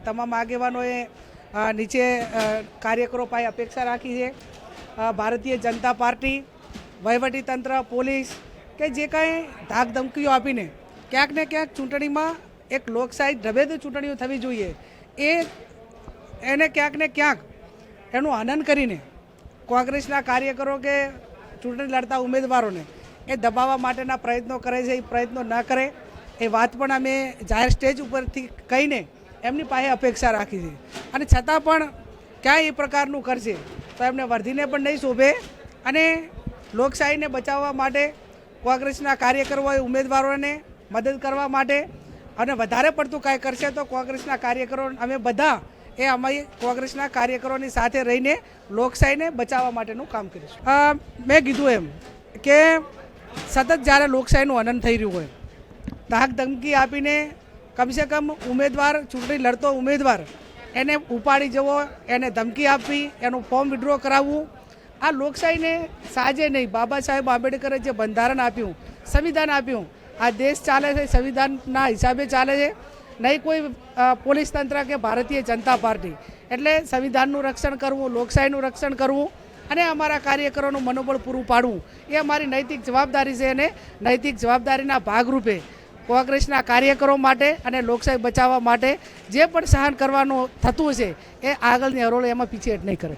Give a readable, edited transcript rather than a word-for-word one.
તમામ આગેવાનોએ નીચે કાર્યકરો પાસે અપેક્ષા રાખી છે. ભારતીય જનતા પાર્ટી, વહીવટીતંત્ર, પોલીસ કે જે કાંઈ ધાકધમકીઓ આપીને ક્યાંક ને ક્યાંક ચૂંટણીમાં એક લોકશાહી ઢબે તો ચૂંટણીઓ થવી જોઈએ એને ક્યાંક ને ક્યાંક એનું હનન કરીને કોંગ્રેસના કાર્યકરો કે ચૂંટણી લડતા ઉમેદવારોને એ દબાવવા માટેના પ્રયત્નો કરે છે. એ પ્રયત્નો ન કરે એ વાત પણ અમે જાહેર સ્ટેજ ઉપરથી કહીને એમની પાસે અપેક્ષા રાખી છે. અને છતાં પણ ક્યાંય એ પ્રકારનું કરશે તો એમને વર્ધીને પણ નહીં શોભે. અને લોકશાહીને બચાવવા માટે કોંગ્રેસના કાર્યકરોએ ઉમેદવારોને મદદ કરવા માટે અને વધારે પડતું કાંઈ કરશે તો કોંગ્રેસના કાર્યકરો અમે બધા અમારી કોંગ્રેસના કાર્યકરોની સાથે રહીને લોકશાહીને બચાવવા માટેનું કામ કરીશું. મેં કીધું એમ કે સતત જ્યારે લોકશાહીનું હનન થઈ રહ્યું હોય, ધાક ધમકી આપીને કમસે કમ ઉમેદવાર, ચૂંટણી લડતો ઉમેદવાર એને ઉપાડી જવો, એને ધમકી આપવી, એનું ફોર્મ વિડ્રો કરાવવું, આ લોકશાહીને સાજે નહીં. બાબા સાહેબ આંબેડકરે જે બંધારણ આપ્યું, સંવિધાન આપ્યું, આ દેશ ચાલે છે સંવિધાનના હિસાબે ચાલે છે, નહીં કોઈ પોલીસ તંત્ર કે ભારતીય જનતા પાર્ટી. એટલે સંવિધાનનું રક્ષણ કરવું, લોકશાહીનું રક્ષણ કરવું અને અમારા કાર્યકરોનું મનોબળ પૂરું પાડવું એ અમારી નૈતિક જવાબદારી છે. અને નૈતિક જવાબદારીના ભાગરૂપે કોંગ્રેસના કાર્યકરો માટે અને લોકશાહી બચાવવા માટે જે પણ સહન કરવાનું થતું હશે એ આગળની હરોળ એમાં પીછેહટ નહીં કરે.